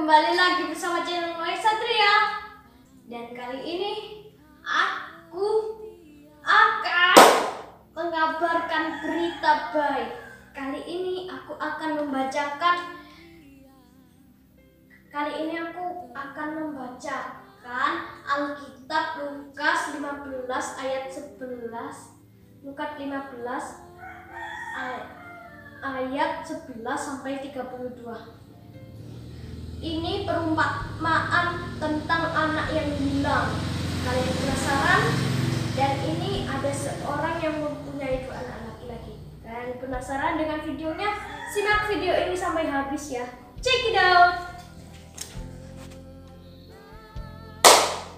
kembali lagi bersama channel Noe Satria. Dan kali ini aku akan mengabarkan berita baik. Kali ini aku akan membacakan Alkitab Lukas 15 ayat 11. Lukas 15 ayat 11 sampai 32. Ini perumpamaan tentang anak yang hilang. Kalian penasaran? Dan ini ada seorang yang mempunyai dua anak laki-laki. Kalian penasaran dengan videonya? Simak video ini sampai habis ya. Check it out.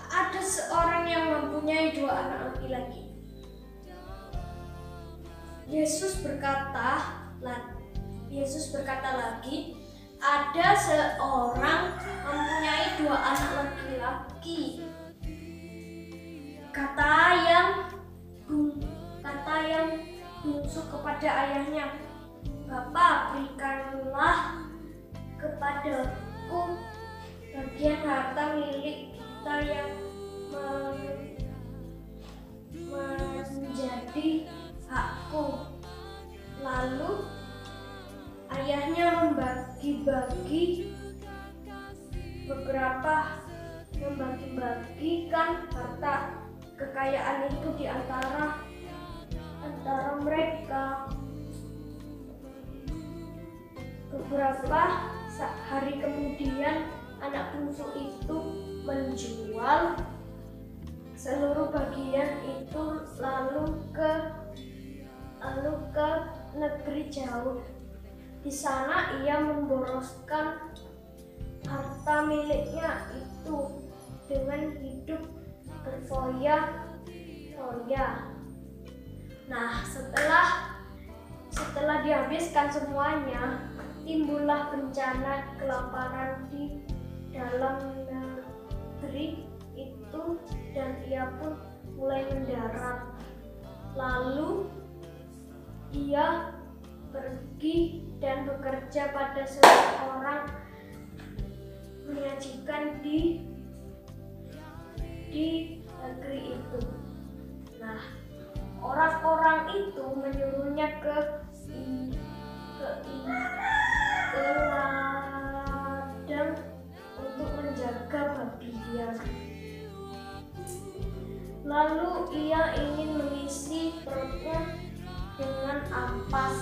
Ada seorang yang mempunyai dua anak laki-laki. Yesus berkata lagi, ada seorang mempunyai dua anak laki-laki. Kata yang bungsu kepada ayahnya, "Bapa, berikanlah kepadaku bagian harta milik kita yang menjadi hakku." Lalu ayahnya membagikan harta kekayaan itu di antara mereka. Beberapa hari kemudian anak bungsu itu menjual seluruh bagian itu lalu ke negeri jauh. Di sana ia memboroskan harta miliknya itu dengan hidup berfoya-foya. Nah, setelah dihabiskan semuanya, timbullah bencana kelaparan di dalam negeri itu dan ia pun mulai mendarat. Lalu ia pergi dan bekerja pada seorang menyajikan di negeri itu. Nah, orang-orang itu menyuruhnya ke ladang untuk menjaga babinya. Lalu ia ingin mengisi perutnya dengan ampas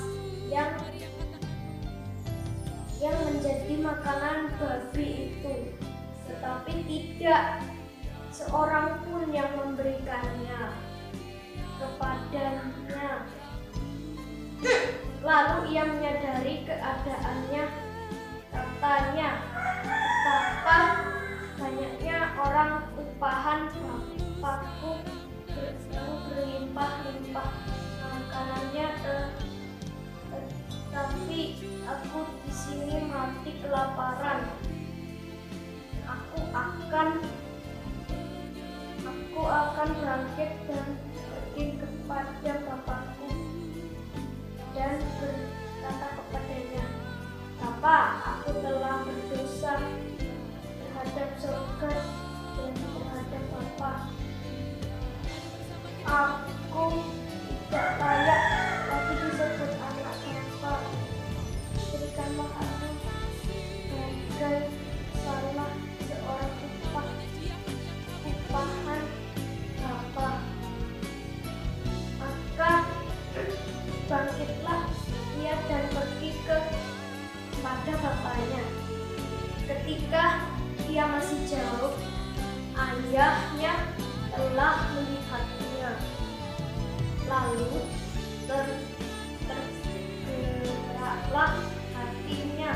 yang menjadi makanan babi itu, tetapi tidak seorang pun yang memberikannya kepadanya. Lalu ia menyadari keadaannya, katanya, "Betapa banyaknya orang upahan bapakku berlimpah-limpah makanannya, tapi aku di sini mati kelaparan. Aku akan bangkit dan pergi kepada bapakku dan berkata kepadanya, Bapa, aku telah berdosa terhadap surga dan terhadap Bapa. Aku tidak layak lagi disebut anak Bapa. Berikanlah aku bagai salah seorang upahan Bapa." Maka bangkitlah ia dan pergi kepada bapaknya. Ketika ia masih jauh, ayahnya telah melihatnya. Lalu tergeraklah hatinya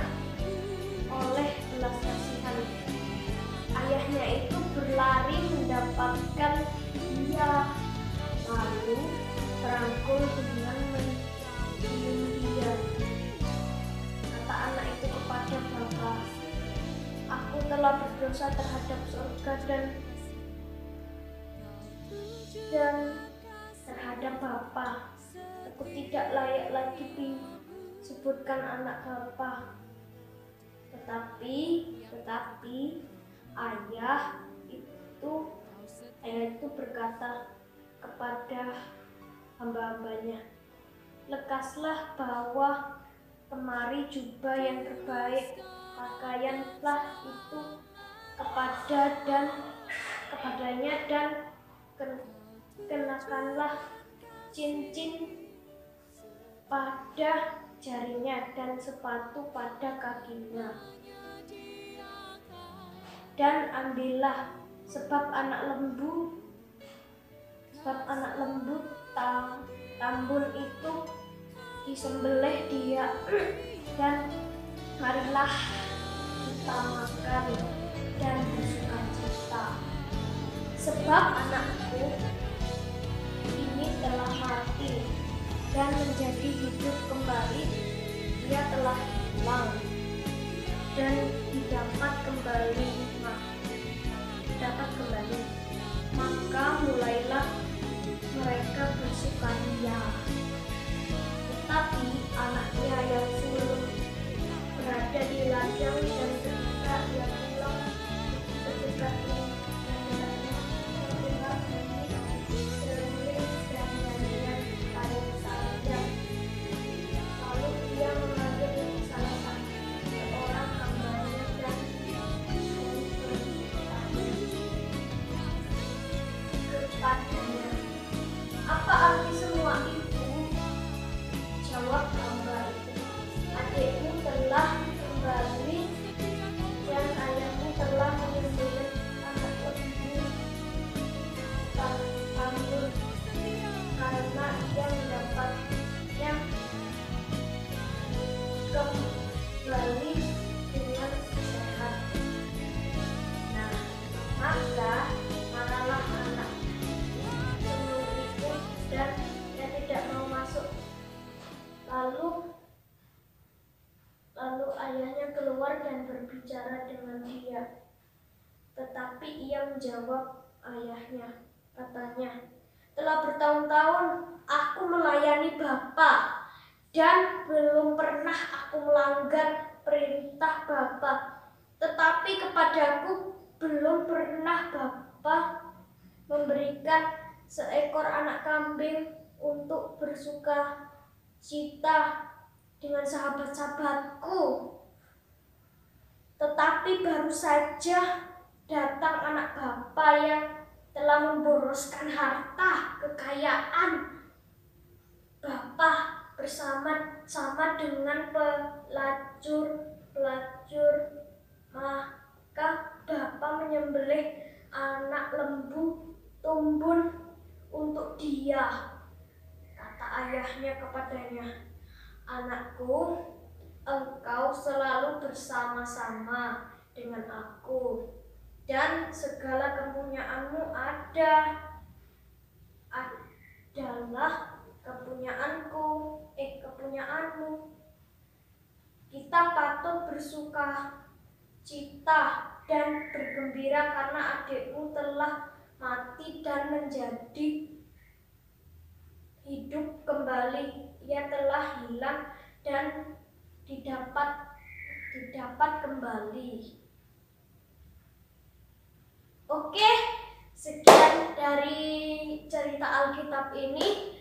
oleh belas kasihan. Ayahnya itu berlari mendapatkan dia, lalu merangkul dengan mencium dia. Kata anak itu kepada bapa, "Aku telah berdosa terhadap surga dan terhadap Bapa. Aku tidak layak lagi disebutkan anak Bapa." Tetapi ayah itu berkata kepada hamba-hambanya, lekaslah bawa kemari jubah yang terbaik, pakaianlah itu kepadanya dan kenakanlah cincin pada jarinya dan sepatu pada kakinya. Dan ambillah sebab anak lembu tambun itu disembelih dia, dan marilah kita makan dan bersukacita, sebab anakku ini telah mati dan menjadi hidup kembali, dia telah hilang dan didapat kembali. Maka mulailah mereka bersukaria. Tetapi anaknya yang sulung berada di ladang, dan ketika ia pulang mendengar bunyi seruling dan nyanyian tari saja. Lalu ia memanggil salah seorang hambanya dan kepadanya, apa arti semua itu? Jawab hamba itu, adikmu telah kembali dan ayahmu telah menyembelih anak lembu tambun, karena ia mendapatnya kembali dengan sehat. Nah, maka marahlah anak sulung itu dan ia tidak mau masuk. Lalu ayahnya keluar dan berbicara dengan dia. Tetapi ia menjawab ayahnya, katanya, telah bertahun-tahun aku melayani Bapa, dan belum pernah aku melanggar perintah Bapa. Tetapi kepadaku belum pernah Bapa memberikan seekor anak kambing untuk bersukacita dengan sahabat-sahabatku. Tetapi baru saja datang anak Bapa yang telah memboroskan harta kekayaan Bapa bersama-sama dengan pelacur. Maka Bapa menyembelih anak lembu tambun untuk dia. Kata ayahnya kepadanya, anakku, engkau selalu bersama-sama dengan aku, dan segala kepunyaanmu adalah kepunyaanmu. Kita patut bersukacita dan bergembira karena adikmu telah mati dan menjadi hidup kembali. Ia telah hilang dan didapat kembali. Oke, sekian dari cerita Alkitab ini.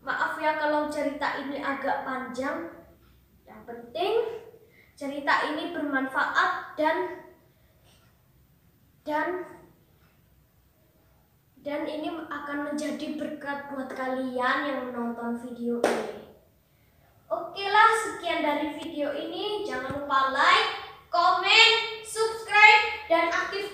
Maaf ya kalau cerita ini agak panjang. Yang penting cerita ini bermanfaat dan ini akan menjadi berkat buat kalian yang menonton video ini. Oke lah, sekian dari video ini. Jangan lupa like, komen, subscribe, dan aktifkan